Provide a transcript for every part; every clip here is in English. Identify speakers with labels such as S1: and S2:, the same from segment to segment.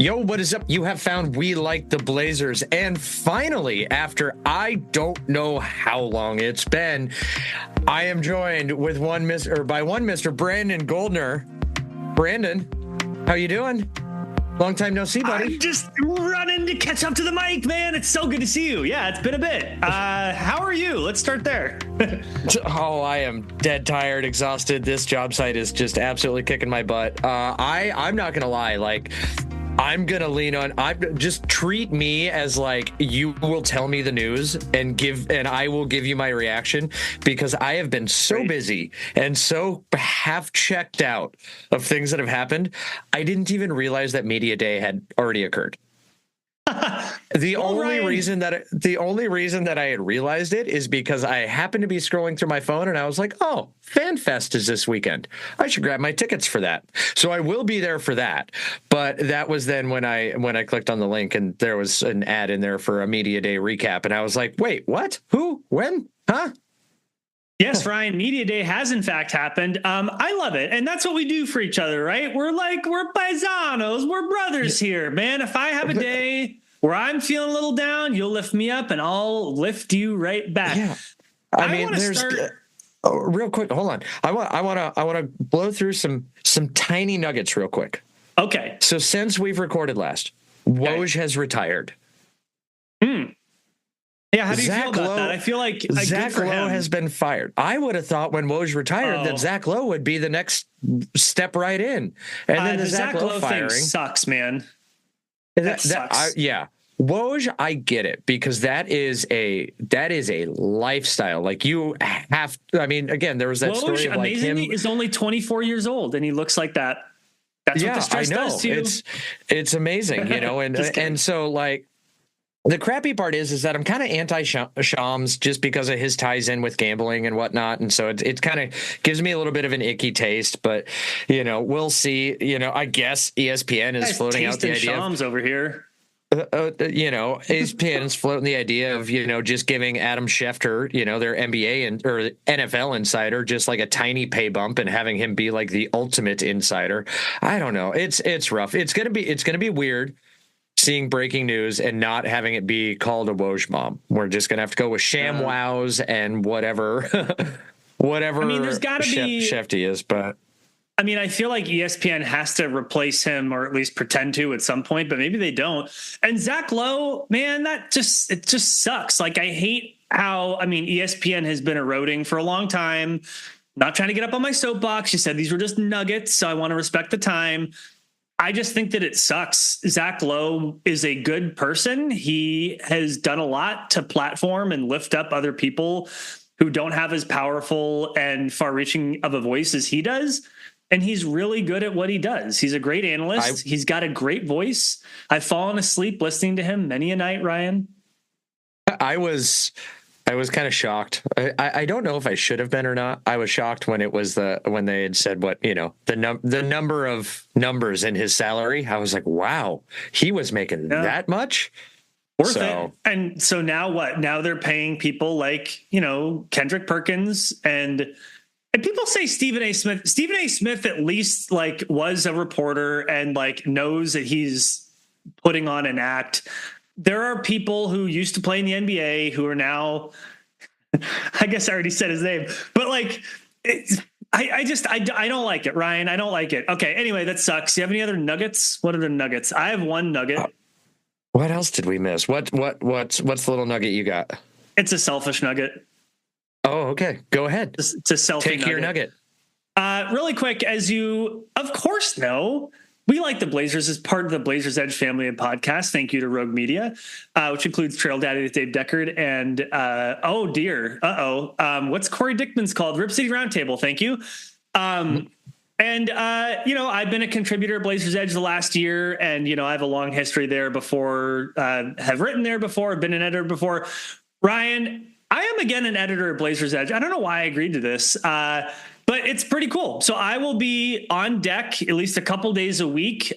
S1: Yo, what is up? You have found We Like the Blazers. And finally, after I don't know how long it's been, I am joined with one Mr. Brandon Goldner. Brandon, how you doing? Long time no see, buddy.
S2: I'm just running to catch up to the mic, man. It's so good to see you. Yeah, it's been a bit. How are you? Let's start there.
S1: Oh, I am dead tired, exhausted. This job site is just absolutely kicking my butt. I'm not gonna lie, I'm gonna lean on. Just treat me as you will tell me the news and I will give you my reaction, because I have been so busy and so half checked out of things that have happened. I didn't even realize that Media Day had already occurred. The only reason that I had realized it is because I happened to be scrolling through my phone and I was like, oh, FanFest is this weekend. I should grab my tickets for that. So I will be there for that. But that was then when I clicked on the link and there was an ad in there for a Media Day recap. And I was like, wait, what? Who? When? Huh?
S2: Yes, Ryan, Media Day has in fact happened. I love it. And that's what we do for each other, right? We're paisanos. We're brothers here, man. If I have a day where I'm feeling a little down, you'll lift me up and I'll lift you right back.
S1: Yeah. I mean, real quick. Hold on. I want to blow through some tiny nuggets real quick.
S2: Okay.
S1: So since we've recorded last, Woj has retired.
S2: Yeah, how do you feel about that? I feel like
S1: Zach Lowe has been fired. I would have thought when Woj retired that Zach Lowe would be the next step right in. And then the Zach Lowe firing
S2: thing sucks, man.
S1: That sucks. Woj, I get it, because that is a lifestyle. You have. I mean, again, there was that story of
S2: amazingly,
S1: him
S2: is only 24 years old and he looks like that. That's what the stress does to you.
S1: It's amazing, and so the crappy part is that I'm kind of anti-Shams just because of his ties in with gambling and whatnot. And so it kind of gives me a little bit of an icky taste, but we'll see. I guess ESPN is floating out the idea
S2: Shams over here.
S1: ESPN is floating the idea of, just giving Adam Schefter, their NBA or NFL insider, just a tiny pay bump and having him be the ultimate insider. I don't know. It's rough. It's going to be weird seeing breaking news and not having it be called a Woj bomb. We're just going to have to go with sham wows and whatever. I mean, there's got to be Shefty is, but
S2: I mean, I feel like ESPN has to replace him, or at least pretend to at some point, but maybe they don't. And Zach Lowe, man, it just sucks. I hate how, ESPN has been eroding for a long time. Not trying to get up on my soapbox. You said these were just nuggets, so I want to respect the time. I just think that it sucks. Zach Lowe is a good person. He has done a lot to platform and lift up other people who don't have as powerful and far-reaching of a voice as he does. And he's really good at what he does. He's a great analyst. He's got a great voice. I've fallen asleep listening to him many a night, Ryan.
S1: I was kind of shocked. I don't know if I should have been or not. I was shocked when when they had said the number of numbers in his salary. I was like, wow, he was making that much.
S2: Worth it. And so now what? Now they're paying people like, Kendrick Perkins and people say Stephen A. Smith. Stephen A. Smith at least was a reporter and knows that he's putting on an act. There are people who used to play in the NBA who are now, I guess I already said his name, but I don't like it, Ryan. I don't like it. Okay. Anyway, that sucks. Do you have any other nuggets? What are the nuggets? I have one nugget.
S1: What else did we miss? What's the little nugget you got?
S2: It's a selfish nugget.
S1: Oh, okay. Go ahead.
S2: It's a selfie nugget.
S1: Take your nugget.
S2: Really quick, as you of course know, We Like the Blazers is part of the Blazers Edge family of podcasts. Thank you to Rogue Media, which includes Trail Daddy with Dave Deckard and what's Corey Dickman's called? Rip City Roundtable. Thank you. And I've been a contributor at Blazers Edge the last year, and I have a long history there before. Have written there before. Been an editor before. Ryan, I am again an editor at Blazers Edge. I don't know why I agreed to this. But it's pretty cool. So I will be on deck at least a couple days a week,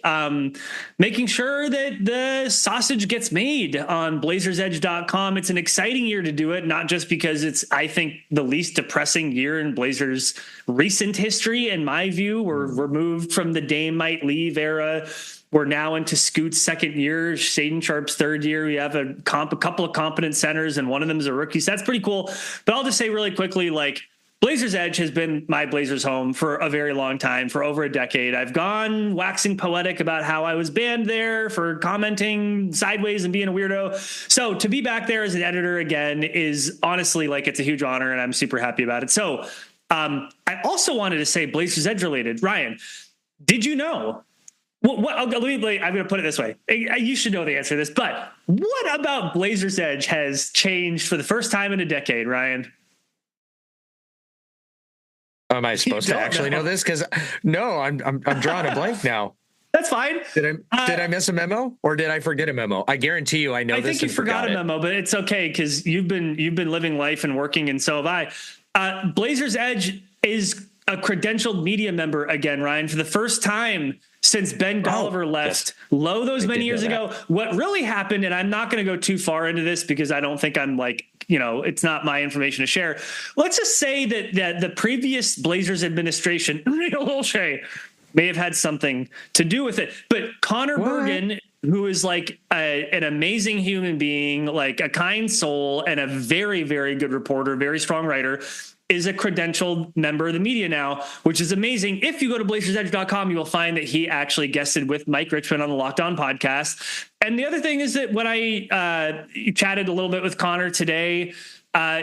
S2: making sure that the sausage gets made on blazersedge.com. It's an exciting year to do it, not just because it's, I think, the least depressing year in Blazers recent history. In my view, we're removed from the Dame might leave era. We're now into Scoot's second year, Shaden Sharp's third year. We have a couple of competent centers, and one of them is a rookie. So that's pretty cool. But I'll just say really quickly, like, Blazers Edge has been my Blazers home for a very long time, for over a decade. I've gone waxing poetic about how I was banned there for commenting sideways and being a weirdo. So to be back there as an editor again is honestly, like, it's a huge honor, and I'm super happy about it. So I also wanted to say Blazers Edge related. Ryan, did you know? I'm going to put it this way. You should know the answer to this, but what about Blazers Edge has changed for the first time in a decade, Ryan?
S1: Am I supposed to actually know this? Because no, I'm drawing a blank now.
S2: That's fine.
S1: Did I miss a memo, or did I forget a memo? I guarantee you, I know. I think
S2: you forgot a memo, but it's okay because you've been living life and working, and so have I. Blazers Edge is a credentialed media member again, Ryan, for the first time since Ben Golliver left Lowe those many years ago. What really happened, and I'm not going to go too far into this because I don't think I'm like, it's not my information to share. Let's just say that the previous Blazers administration, Neil Olshey, may have had something to do with it. But Connor Bergen, who is like an amazing human being, like a kind soul and a very, very good reporter, very strong writer, is a credentialed member of the media now, which is amazing. If you go to blazersedge.com, you will find that he actually guested with Mike Richmond on the Locked On podcast. And the other thing is that when I chatted a little bit with Connor today,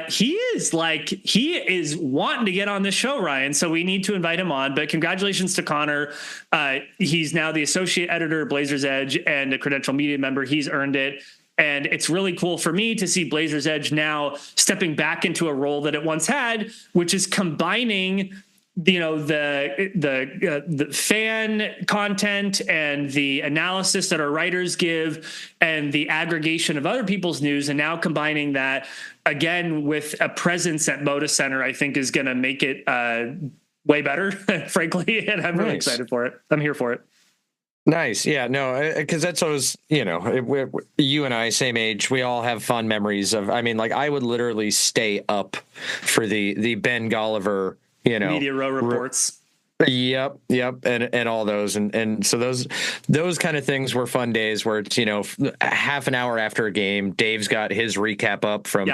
S2: he is wanting to get on this show, Ryan. So we need to invite him on. But congratulations to Connor. He's now the associate editor of Blazers Edge and a credential media member. He's earned it. And it's really cool for me to see Blazers Edge now stepping back into a role that it once had, which is combining, the fan content and the analysis that our writers give and the aggregation of other people's news. And now combining that again with a presence at Moda Center, I think is going to make it way better, frankly. And I'm really excited for it. I'm here for it.
S1: Nice. Yeah, no, because that's always, you and I, same age, we all have fond memories of, I would literally stay up for the Ben Golliver,
S2: Media Row reports.
S1: Yep. And all those. And so those kind of things were fun days where it's, half an hour after a game, Dave's got his recap up from,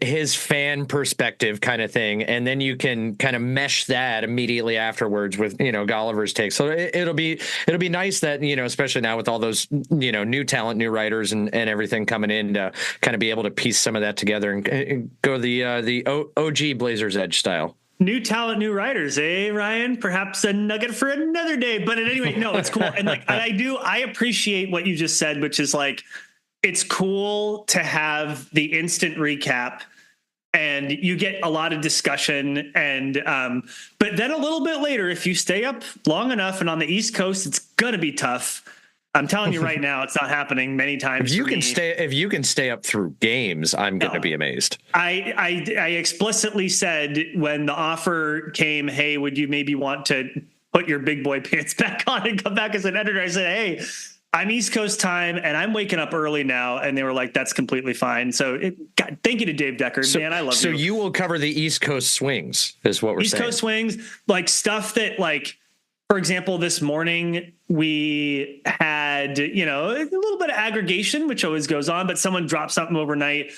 S1: his fan perspective kind of thing. And then you can kind of mesh that immediately afterwards with, Golliver's take. So it'll be nice that, especially now with all those, new talent, new writers and everything coming in to kind of be able to piece some of that together and go the OG Blazers Edge style.
S2: New talent, new writers, Ryan? Perhaps a nugget for another day. But at any rate, no, it's cool. And I appreciate what you just said, which is like, it's cool to have the instant recap and you get a lot of discussion. And, but then a little bit later, if you stay up long enough and on the East Coast, it's going to be tough. I'm telling you right now, it's not happening many times.
S1: If you can stay up through games, I'm going to be amazed.
S2: I explicitly said when the offer came, hey, would you maybe want to put your big boy pants back on and come back as an editor? I said, hey, I'm East Coast time and I'm waking up early now. And they were like, that's completely fine. So thank you to Dave Decker, man. I love you.
S1: So you will cover the East Coast swings is what we're saying.
S2: East Coast swings, like stuff that for example, this morning we had, a little bit of aggregation, which always goes on, but someone dropped something overnight.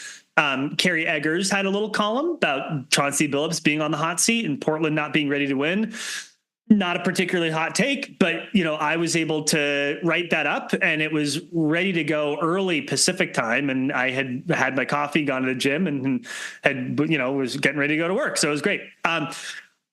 S2: Carrie Eggers had a little column about Chauncey Billups being on the hot seat and Portland not being ready to win. Not a particularly hot take, but, I was able to write that up and it was ready to go early Pacific time. And I had my coffee, gone to the gym and was getting ready to go to work. So it was great.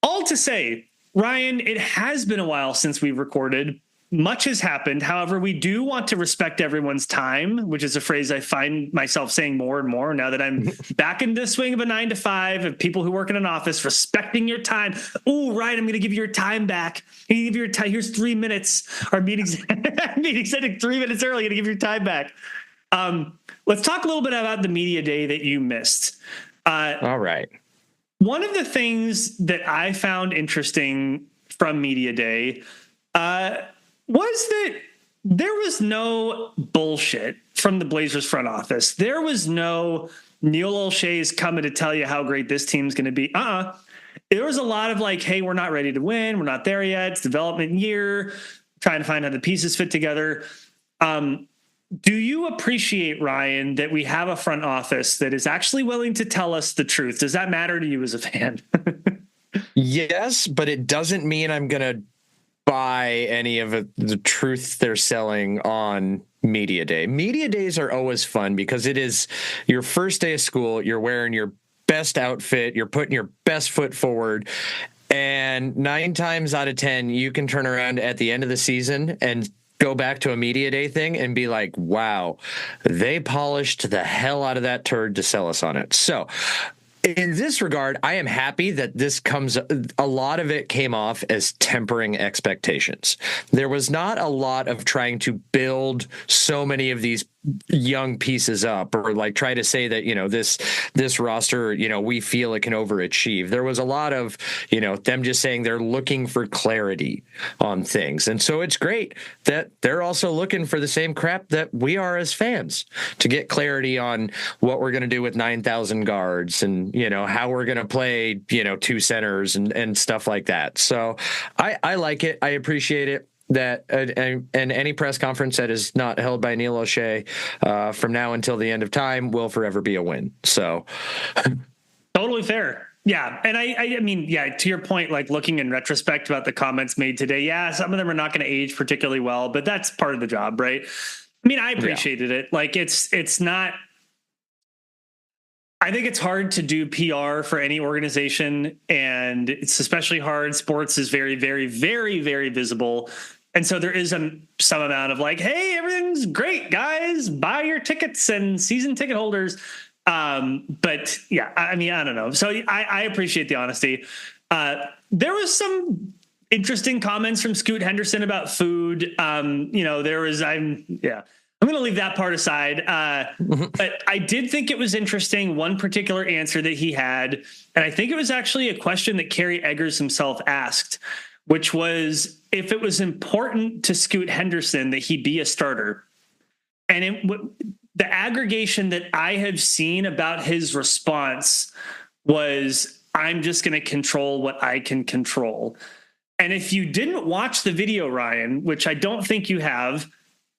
S2: All to say, Ryan, it has been a while since we've recorded. Much has happened. However, we do want to respect everyone's time, which is a phrase I find myself saying more and more now that I'm back in the swing of a 9 to 5 of people who work in an office, respecting your time. Oh, Ryan, I'm going to give you your time back. I'm going to give you your time. Here's 3 minutes. Our meeting's ending 3 minutes early. I'm going to give you your time back. Let's talk a little bit about the media day that you missed.
S1: All right.
S2: One of the things that I found interesting from Media Day was that there was no bullshit from the Blazers front office. There was no Neil Olshey's coming to tell you how great this team's going to be. There was a lot of hey, we're not ready to win. We're not there yet. It's development year. trying to find how the pieces fit together. Do you appreciate, Ryan, that we have a front office that is actually willing to tell us the truth? Does that matter to you as a fan?
S1: Yes, but it doesn't mean I'm going to buy any of the truth they're selling on media day. Media days are always fun because it is your first day of school. You're wearing your best outfit. You're putting your best foot forward. And 9 times out of 10, you can turn around at the end of the season and go back to a media day thing and be like, wow, they polished the hell out of that turd to sell us on it. So in this regard, I am happy that a lot of it came off as tempering expectations. There was not a lot of trying to build so many of these young pieces up or like try to say that, this roster, we feel it can overachieve. There was a lot of, them just saying they're looking for clarity on things. And so it's great that they're also looking for the same crap that we are as fans to get clarity on what we're going to do with 9,000 guards and, how we're going to play, 2 centers and stuff like that. So I like it. I appreciate it. That and any press conference that is not held by Neil O'Shea from now until the end of time will forever be a win. So
S2: totally fair. Yeah. And I mean, yeah, to your point, like looking in retrospect about the comments made today, yeah, some of them are not going to age particularly well, but that's part of the job, right? I mean, I appreciated it. Like it's not, I think it's hard to do PR for any organization, and it's especially hard. Sports is very, very, very, very visible. And so there is some amount of like, hey, everything's great, guys. Buy your tickets and season ticket holders. But yeah, I mean, I don't know. So I appreciate the honesty. There was some interesting comments from Scoot Henderson about food. I'm going to leave that part aside. But I did think it was interesting, one particular answer that he had, and I think it was actually a question that Kerry Eggers himself asked, which was if it was important to Scoot Henderson that he be a starter. And the aggregation that I have seen about his response was, I'm just going to control what I can control. And if you didn't watch the video, Ryan, which I don't think you have,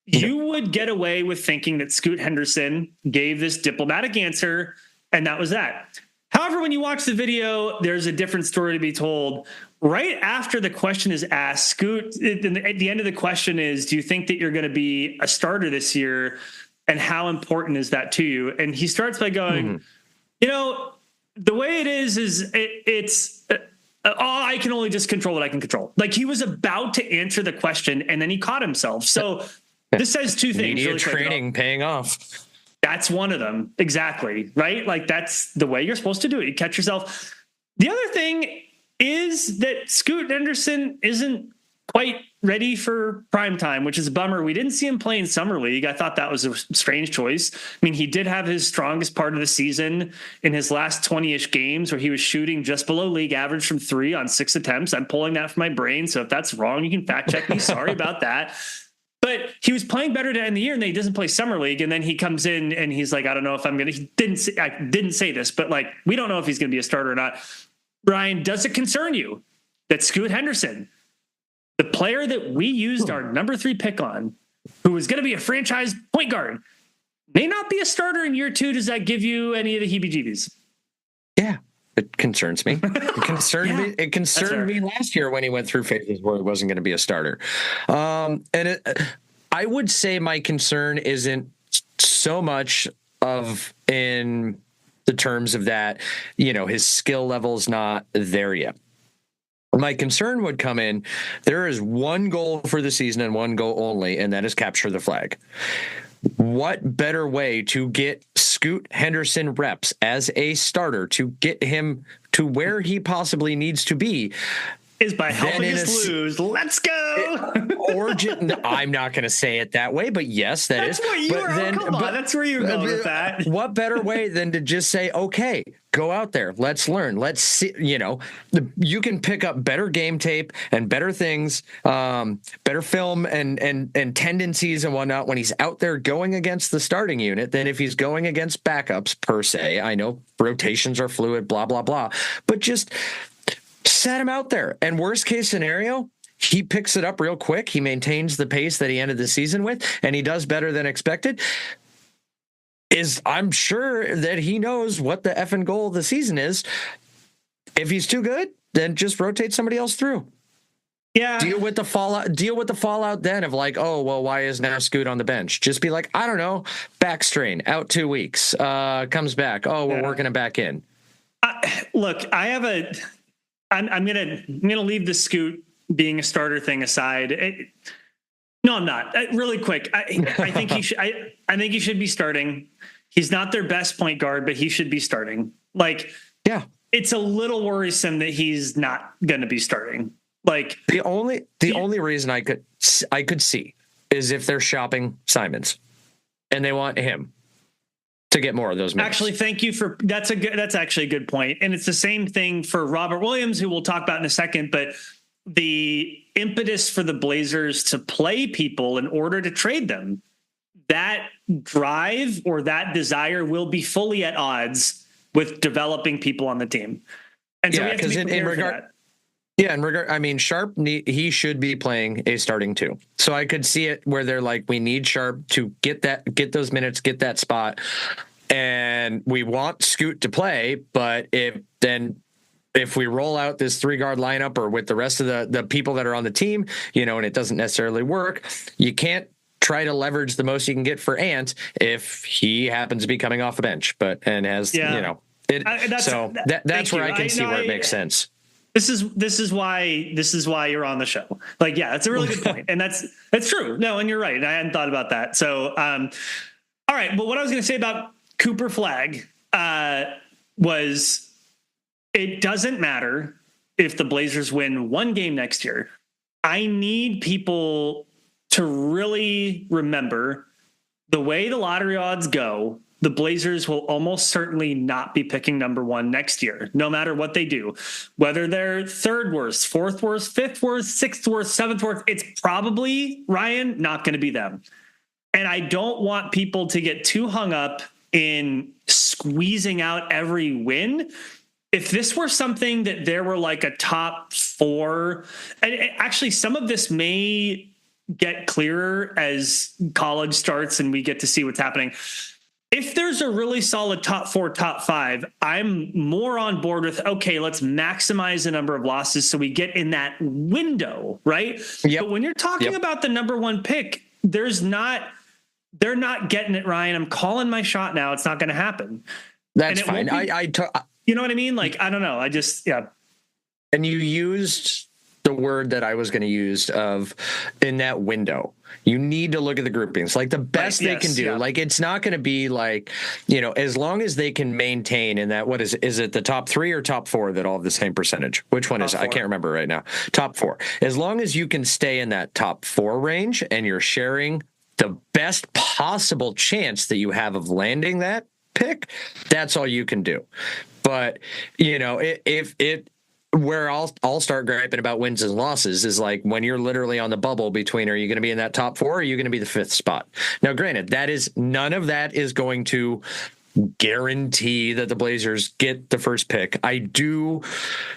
S2: you would get away with thinking that Scoot Henderson gave this diplomatic answer, and that was that. However, when you watch the video, there's a different story to be told. Right after the question is asked, Scoot, at the end of the question is, do you think that you're going to be a starter this year? And how important is that to you? And he starts by going, the way it is it's I can only just control what I can control. Like he was about to answer the question and then he caught himself. So this says two things.
S1: Media training paying off.
S2: That's one of them. Exactly. Right. Like that's the way you're supposed to do it. You catch yourself. The other thing is that Scoot Henderson isn't quite ready for prime time, which is a bummer. We didn't see him play in summer league. I thought that was a strange choice. I mean, he did have his strongest part of the season in his last 20-ish games where he was shooting just below league average from 3 on 6 attempts. I'm pulling that from my brain. So if that's wrong, you can fact check me. Sorry about that. But he was playing better to end the year, and then he doesn't play summer league. And then he comes in and he's like, I don't know if I'm going to, I didn't say this, but like, we don't know if he's going to be a starter or not. Brian, does it concern you that Scoot Henderson, the player that we used our number 3 pick on, who is going to be a franchise point guard, may not be a starter in year 2? Does that give you any of the heebie-jeebies?
S1: Yeah, it concerns me. It concerned me. It concerned me last year when he went through phases where he wasn't going to be a starter. I would say my concern isn't so much of in the terms of that, his skill level's not there yet. My concern would come in, there is one goal for the season and one goal only, and that is capture the flag. What better way to get Scoot Henderson reps as a starter to get him to where he possibly needs to be
S2: is by helping us lose. Let's go.
S1: I'm not going to say it that way, but yes, that's
S2: what you were. Come on, that's where you're going with that.
S1: What better way than to just say, okay, go out there, let's learn, let's see. You can pick up better game tape and better things, better film and tendencies and whatnot when he's out there going against the starting unit than if he's going against backups per se. I know rotations are fluid, blah blah blah, but just set him out there. And worst case scenario, he picks it up real quick. He maintains the pace that he ended the season with, and he does better than expected. I'm sure that he knows what the effing goal of the season is. If he's too good, then just rotate somebody else through.
S2: Yeah.
S1: Deal with the fallout then of like, oh, well, why is now Scoot on the bench? Just be like, I don't know, back strain, out 2 weeks, comes back. Oh, we're working him back in.
S2: Look, I'm gonna leave the Scoot being a starter thing aside. No, I'm not. Really quick. I think he should. I think he should be starting. He's not their best point guard, but he should be starting. Like,
S1: yeah,
S2: it's a little worrisome that he's not going to be starting. Like
S1: the only reason I could see is if they're shopping Simons and they want him to get more of those minutes.
S2: Actually, thank you for that's actually a good point. And it's the same thing for Robert Williams, who we'll talk about in a second, but the impetus for the Blazers to play people in order to trade them, that drive or that desire will be fully at odds with developing people on the team. And so we have to be prepared for that.
S1: Yeah, I mean, Sharp, he should be playing a starting two. So I could see it where they're like, we need Sharp to get those minutes, get that spot. And we want Scoot to play, but if we roll out this 3-guard lineup or with the rest of the people that are on the team, and it doesn't necessarily work, you can't try to leverage the most you can get for Ant if he happens to be coming off the bench, that's where I can see where it makes sense.
S2: This is why you're on the show. Like, yeah, that's a really good point. And that's true. No, and you're right. I hadn't thought about that. So, all right. Well, what I was going to say about Cooper Flagg was it doesn't matter if the Blazers win one game next year. I need people to really remember the way the lottery odds go. The Blazers will almost certainly not be picking number one next year, no matter what they do. Whether they're third worst, fourth worst, fifth worst, sixth worst, seventh worst, it's probably, Ryan, not going to be them. And I don't want people to get too hung up in squeezing out every win. If this were something that there were like a top four, and actually some of this may get clearer as college starts and we get to see what's happening. If there's a really solid top four, top five, I'm more on board with, okay, let's maximize the number of losses so we get in that window, right? Yep. But when you're talking about the number one pick, they're not getting it, Ryan. I'm calling my shot now. It's not going to happen.
S1: That's fine.
S2: You know what I mean? Like, I don't know.
S1: And you used the word that I was going to use of in that window. You need to look at the groupings, like the best they can do. Yeah. Like, it's not going to be like, as long as they can maintain in that, what is it the top three or top four that all have the same percentage? Which one is it? I can't remember right now. Top four. As long as you can stay in that top four range and you're sharing the best possible chance that you have of landing that pick, that's all you can do. But, where I'll start griping about wins and losses is like when you're literally on the bubble between, are you going to be in that top four or are you going to be the fifth spot? Now, granted, none of that is going to guarantee that the Blazers get the first pick. I do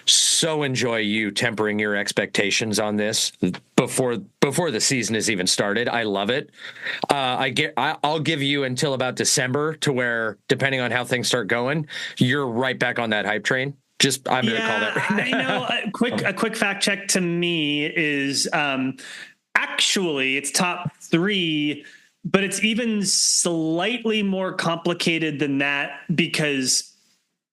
S1: so enjoy you tempering your expectations on this before the season has even started. I love it. I'll give you until about December to where, depending on how things start going, you're right back on that hype train. I'm going to call that right now.
S2: A quick fact check to me is actually it's top three, but it's even slightly more complicated than that because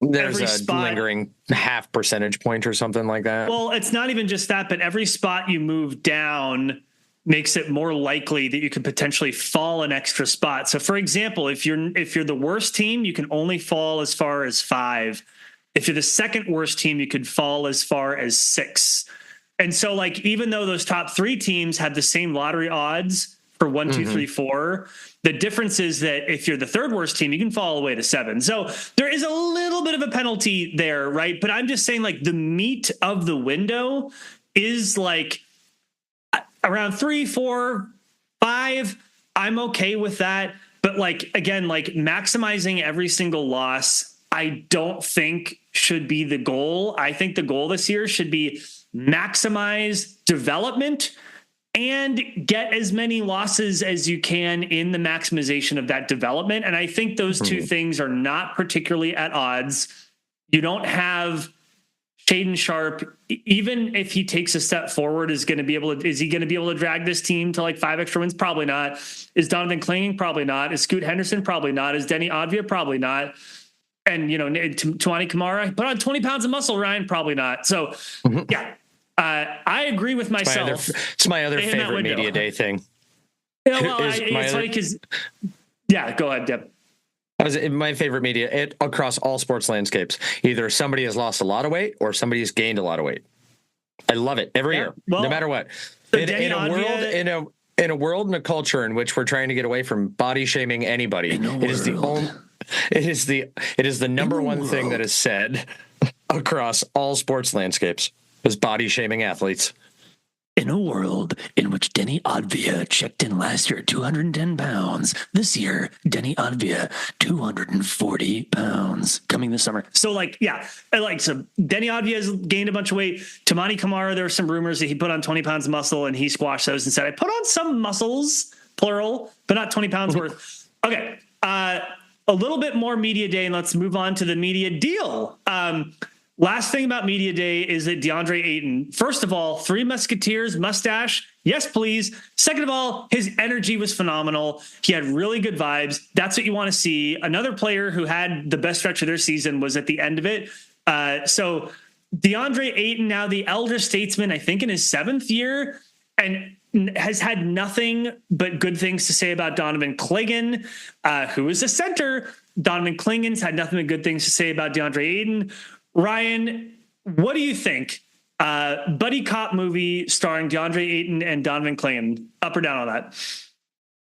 S1: there's a lingering half percentage point or something like that.
S2: Well, it's not even just that, but every spot you move down makes it more likely that you could potentially fall an extra spot. So, for example, if you're the worst team, you can only fall as far as 5. If you're the second worst team, you could fall as far as 6. And so, like, even though those top 3 teams have the same lottery odds for 1, 2, 3, 4, the difference is that if you're the third worst team, you can fall all the way to 7. So there is a little bit of a penalty there, right? But I'm just saying, like, the meat of the window is like around 3, 4, 5. I'm okay with that. But, like, again, like, maximizing every single loss, I don't think should be the goal. I think the goal this year should be maximize development and get as many losses as you can in the maximization of that development. And I think those two things are not particularly at odds. You don't have Shaden Sharp, even if he takes a step forward, is he going to be able to drag this team to like 5 extra wins? Probably not. Is Donovan Clingan? Probably not. Is Scoot Henderson? Probably not. Is Denny Advia? Probably not. And, Tuani Kamara, put on 20 pounds of muscle, Ryan? Probably not. So, yeah. I agree with myself.
S1: It's my other favorite media day thing.
S2: Yeah, well, it's funny because, yeah, go ahead, Deb.
S1: My favorite media across all sports landscapes. Either somebody has lost a lot of weight or somebody has gained a lot of weight. I love it every year, no matter what. In a world and a culture in which we're trying to get away from body shaming anybody, it is the number one thing that is said across all sports landscapes. Was body shaming athletes.
S3: In a world in which Denny Advia checked in last year at 210 pounds, this year, Denny Advia, 240 pounds coming this summer.
S2: So so Denny Advia has gained a bunch of weight. Tuani Kamara, there were some rumors that he put on 20 pounds of muscle and he squashed those and said, I put on some muscles, plural, but not 20 pounds worth. Okay. A little bit more media day, and let's move on to the media deal. Last thing about Media Day is that DeAndre Ayton, first of all, Three Musketeers mustache. Yes, please. Second of all, his energy was phenomenal. He had really good vibes. That's what you want to see. Another player who had the best stretch of their season was at the end of it. So DeAndre Ayton, now the elder statesman, I think in his 7th year, and has had nothing but good things to say about Donovan Clingan, who is a center. Donovan Clingan's had nothing but good things to say about DeAndre Ayton. Ryan, what do you think? Buddy cop movie starring DeAndre Ayton and Donovan Clingan. Up or down on that?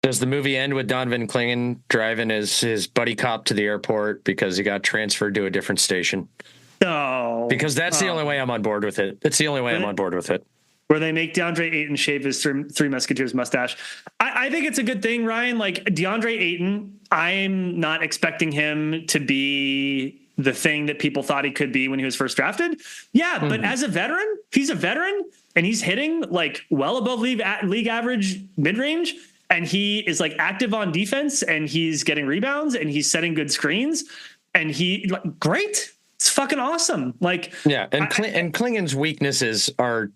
S1: Does the movie end with Donovan Clingan driving his buddy cop to the airport because he got transferred to a different station?
S2: No.
S1: Because that's the only way I'm on board with it. It's the only way I'm on board with it.
S2: Where they make DeAndre Ayton shave his Three Musketeers mustache. I think it's a good thing, Ryan. Like DeAndre Ayton, I'm not expecting him to be the thing that people thought he could be when he was first drafted. Yeah, but as a veteran, he's a veteran and he's hitting like well above league average mid-range, and he is like active on defense and he's getting rebounds and he's setting good screens and great. It's fucking awesome. Like,
S1: yeah. And Clingan's weaknesses are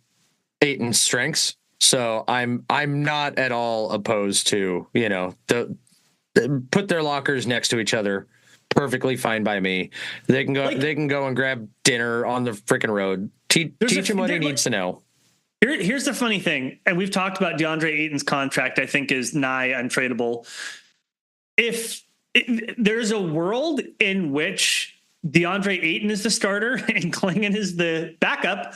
S1: Ayton's strengths. So I'm not at all opposed to, put their lockers next to each other. Perfectly fine by me. They can go and grab dinner on the freaking road. Teach him what he needs to know.
S2: Here's the funny thing, and we've talked about DeAndre Ayton's contract, I think is nigh untradeable. If there's a world in which DeAndre Ayton is the starter and Clingan is the backup,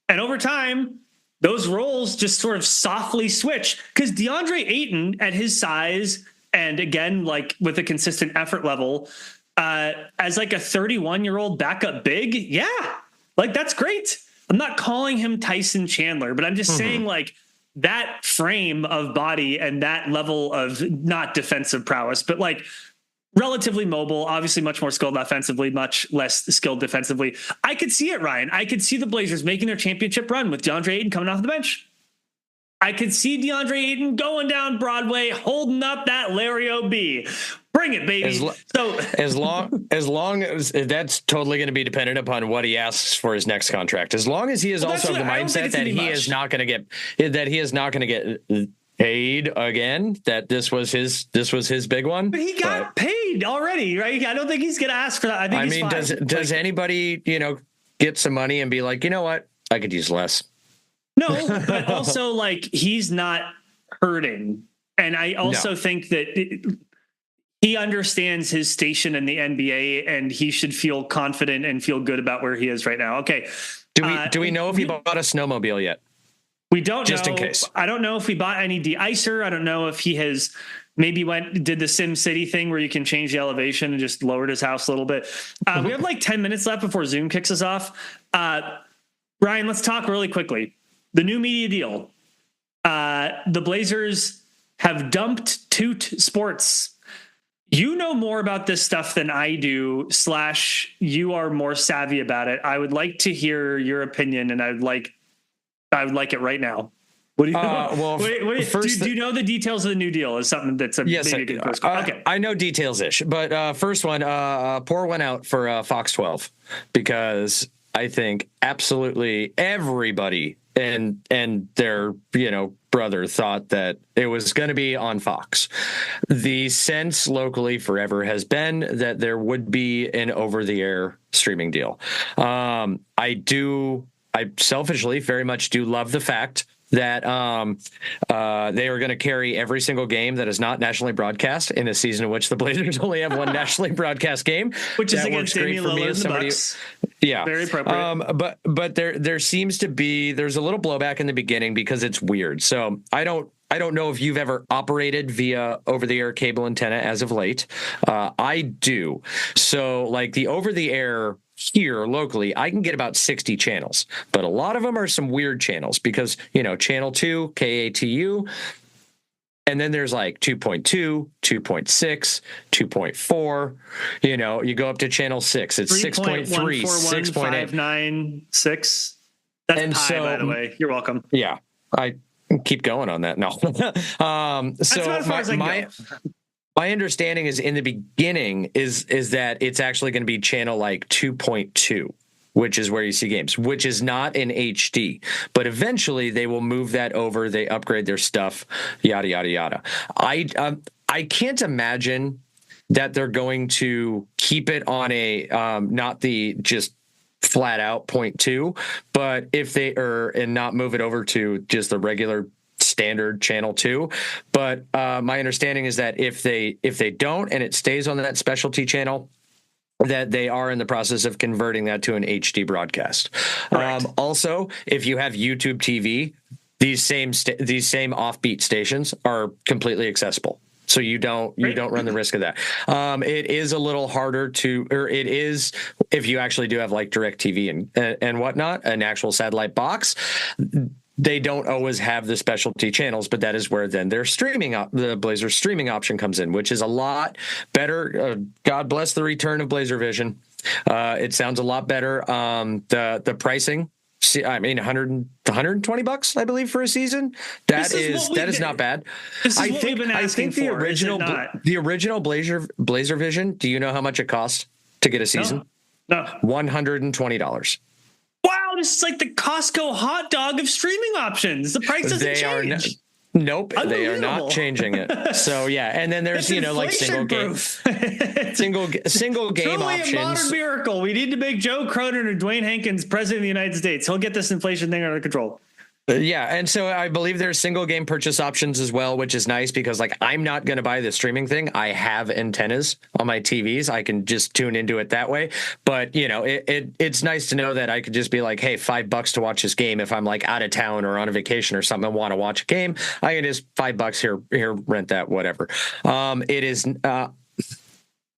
S2: and over time, those roles just sort of softly switch, because DeAndre Ayton at his size, and again, like with a consistent effort level, as like a 31-year-old backup big, yeah, like that's great. I'm not calling him Tyson Chandler, but I'm just saying like that frame of body and that level of not defensive prowess, but like relatively mobile, obviously much more skilled offensively, much less skilled defensively. I could see it, Ryan. I could see the Blazers making their championship run with DeAndre Ayton coming off the bench. I could see DeAndre Ayton going down Broadway, holding up that Larry O.B. Bring it, baby.
S1: As long as that's totally going to be dependent upon what he asks for his next contract. As long as he is also of the mindset that he is not going to get paid again, that this was his big one.
S2: But he got paid already, right? I don't think he's going to ask for that. I mean,
S1: does anybody, get some money and be like, you know what? I could use less.
S2: No, but also like he's not hurting. And I also think that he understands his station in the NBA and he should feel confident and feel good about where he is right now. Okay.
S1: Do we know if he bought a snowmobile yet?
S2: We don't
S1: just
S2: know.
S1: In case.
S2: I don't know if he bought any de-icer. I don't know if he has maybe did the Sim City thing where you can change the elevation and just lowered his house a little bit. We have like 10 minutes left before Zoom kicks us off. Ryan, let's talk really quickly. The new media deal. The Blazers have dumped Toot Sports. You know more about this stuff than I do, / you are more savvy about it. I would like to hear your opinion, and I'd like I would like it right now. What do you?
S1: Well,
S2: first, do you know the details of the new deal? Is something that's
S1: yes,
S2: maybe
S1: I do.
S2: Okay,
S1: I know details-ish, but first one, pour one out for Fox 12 because I think absolutely everybody and their brother thought that it was going to be on Fox. The sense locally forever has been that there would be an over-the-air streaming deal. I selfishly very much do love the fact that they are going to carry every single game that is not nationally broadcast in a season in which the Blazers only have one nationally broadcast game,
S2: which is against Damian Lillard and the Bucks.
S1: Yeah,
S2: very appropriate.
S1: But there seems to be there's a little blowback in the beginning because it's weird. So I don't know if you've ever operated via over-the-air cable antenna as of late. I do. So like the over-the-air here locally, I can get about 60 channels, but a lot of them are some weird channels because, channel 2, KATU, and then there's like 2.2, 2.6, 2.4, you go up to channel 6, it's 6.3,
S2: 6.8. That's
S1: and
S2: pi,
S1: so,
S2: by the way. You're welcome.
S1: Yeah, I keep going on that. No. My understanding is in the beginning is that it's actually going to be channel like 2.2, which is where you see games, which is not in HD. But eventually they will move that over. They upgrade their stuff, yada, yada, yada. I can't imagine that they're going to keep it on a not the just flat out 0.2, but if they and not move it over to just the regular standard channel 2, but my understanding is that if they don't and it stays on that specialty channel, that they are in the process of converting that to an HD broadcast. Also, if you have YouTube TV, these same offbeat stations are completely accessible. So you don't run the risk of that. It is a little harder it is if you actually do have like DirecTV and whatnot, an actual satellite box. They don't always have the specialty channels, but that is where then their the Blazers streaming option comes in, which is a lot better. God bless the return of Blazer Vision. It sounds a lot better. The pricing, $120, I believe, for a season. That is not bad.
S2: This is what we've been asking
S1: the original Blazer Vision. Do you know how much it cost to get a season?
S2: No.
S1: $120.
S2: Wow, this is like the Costco hot dog of streaming options. The price doesn't change.
S1: Nope, they are not changing it. So yeah, and then there's like single game
S2: Truly
S1: options.
S2: A modern miracle. We need to make Joe Cronin or Dwayne Hankins president of the United States. He'll get this inflation thing under control.
S1: Yeah, and so I believe there's single game purchase options as well, which is nice because like I'm not going to buy the streaming thing. I have antennas on my TVs. I can just tune into it that way. But it's nice to know that I could just be like, hey, $5 to watch this game. If I'm like out of town or on a vacation or something, and want to watch a game, I can just $5 here, rent that, whatever.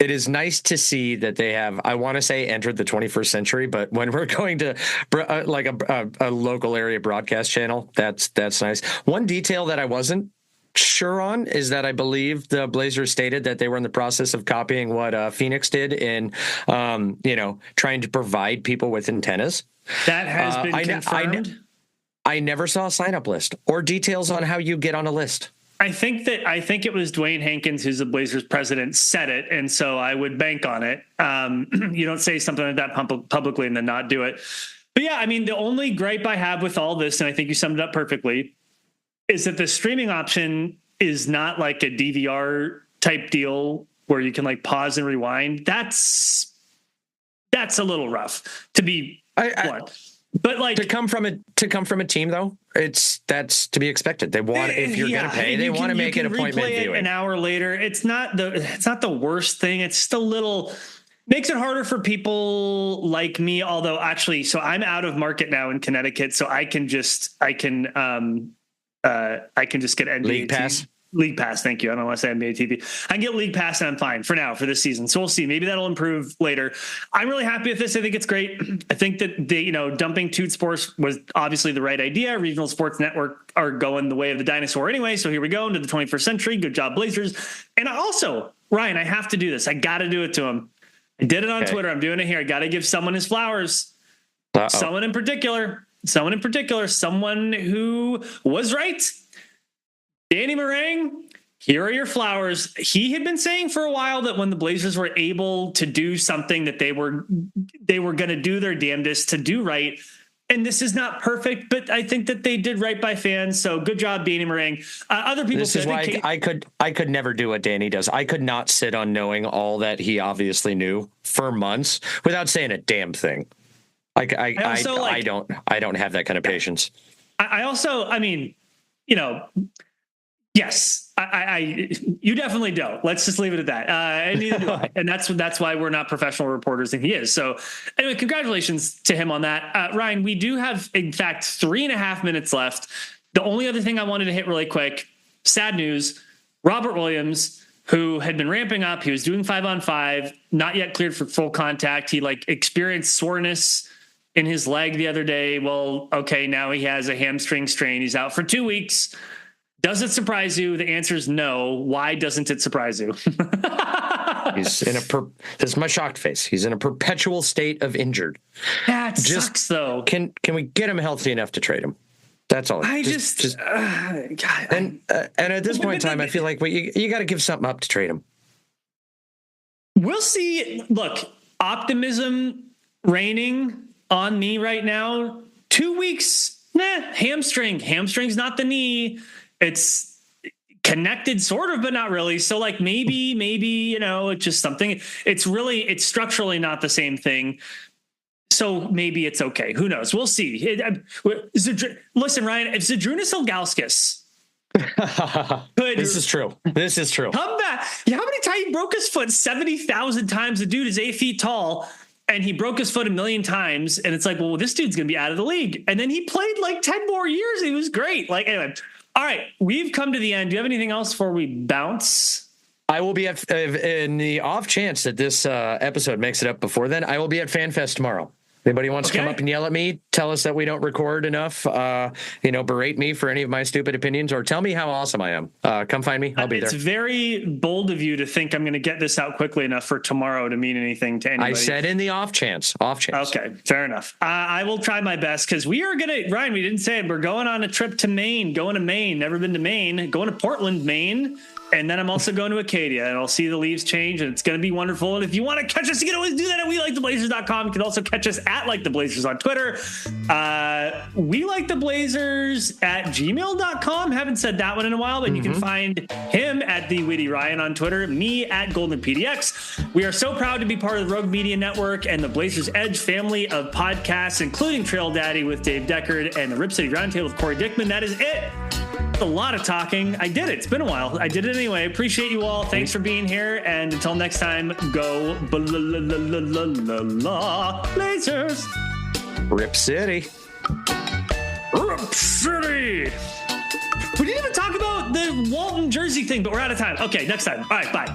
S1: It is nice to see that they have, I want to say, entered the 21st century, but when we're going to like a local area broadcast channel, that's nice. One detail that I wasn't sure on is that I believe the Blazers stated that they were in the process of copying what Phoenix did in, trying to provide people with antennas.
S2: That has been confirmed.
S1: I never saw a sign-up list or details on how you get on a list.
S2: I think it was Dwayne Hankins, who's the Blazers president, said it, and so I would bank on it. You don't say something like that publicly and then not do it. But yeah, I mean, the only gripe I have with all this, and I think you summed it up perfectly, is that the streaming option is not like a DVR type deal where you can like pause and rewind. That's a little rough, to be blunt. But like
S1: to come from a team though, that's to be expected. They want if you're going to pay, they want to make it appointment viewing.
S2: An hour later, it's not the worst thing. It's just a little makes it harder for people like me. Although actually, so I'm out of market now in Connecticut, so I can just get NBA
S1: League Pass.
S2: League Pass, thank you. I don't want to say NBA TV. I can get League Pass and I'm fine for now for this season. So we'll see. Maybe that'll improve later. I'm really happy with this. I think it's great. I think that dumping Toot Sports was obviously the right idea. Regional sports network are going the way of the dinosaur anyway. So here we go into the 21st century. Good job, Blazers. And also, Ryan, I have to do this. I got to do it to him. I did it on Twitter. I'm doing it here. I got to give someone his flowers. Someone in particular. someone in particular, someone who was right. Danny Meringue, here are your flowers. He had been saying for a while that when the Blazers were able to do something that they were going to do their damnedest to do right. And this is not perfect, but I think that they did right by fans. So good job, Danny Meringue. Other people.
S1: This is why I could never do what Danny does. I could not sit on knowing all that he obviously knew for months without saying a damn thing. I don't have that kind of patience.
S2: I mean, you know, yes, you definitely don't. Let's just leave it at that. And neither do I. And that's why we're not professional reporters, and he is. So anyway, congratulations to him on that. Ryan, we do have, in fact, 3.5 minutes left. The only other thing I wanted to hit really quick, sad news, Robert Williams, who had been ramping up. He was doing 5-on-5, not yet cleared for full contact. He experienced soreness in his leg the other day. Well, okay, now he has a hamstring strain. He's out for 2 weeks. Does it surprise you? The answer is no. Why doesn't it surprise you?
S1: He's in this is my shocked face. He's in a perpetual state of injured.
S2: That sucks, though.
S1: Can we get him healthy enough to trade him? That's all.
S2: God.
S1: And at this point in time, I feel like you got to give something up to trade him.
S2: We'll see. Look, optimism reigning on me right now. 2 weeks, hamstring's not the knee. It's connected sort of, but not really. So maybe, you know, it's just something. It's structurally not the same thing. So maybe it's okay. Who knows? We'll see. Listen, Ryan, if Zydrunas Ilgauskas
S1: This is true.
S2: come back. Yeah, how many times he broke his foot 70,000 times? The dude is 8 feet tall. And he broke his foot 1 million times. And it's well, this dude's going to be out of the league. And then he played 10 more years. He was great. Anyway. All right. We've come to the end. Do you have anything else before we bounce?
S1: I will be in the off chance that this episode makes it up before then. I will be at FanFest tomorrow. Anybody wants to come up and yell at me, tell us that we don't record enough, berate me for any of my stupid opinions, or tell me how awesome I am. Come find me. I'll be there.
S2: It's very bold of you to think I'm going to get this out quickly enough for tomorrow to mean anything to anybody.
S1: I said in the off chance.
S2: Okay, fair enough. I will try my best because we are going to, Ryan, we didn't say it. We're going on a trip to Maine, never been to Maine, going to Portland, Maine. And then I'm also going to Acadia, and I'll see the leaves change, and it's going to be wonderful. And if you want to catch us, you can always do that at WeLikeTheBlazers.com. You can also catch us at Like the Blazers on Twitter. WeLikeTheBlazers at gmail.com. Haven't said that one in a while, but you can find him at The Witty Ryan on Twitter, me at GoldenPDX. We are so proud to be part of the Rogue Media Network and the Blazers Edge family of podcasts, including Trail Daddy with Dave Deckard and the Rip City Roundtable with Corey Dickman. That is it. A lot of talking. I did it. It's been a while. I did it anyway. Appreciate you all. Thanks for being here. And until next time, go Blazers.
S1: Rip City.
S2: Rip City. We didn't even talk about the Walton jersey thing, but we're out of time. Okay, next time. All right, bye.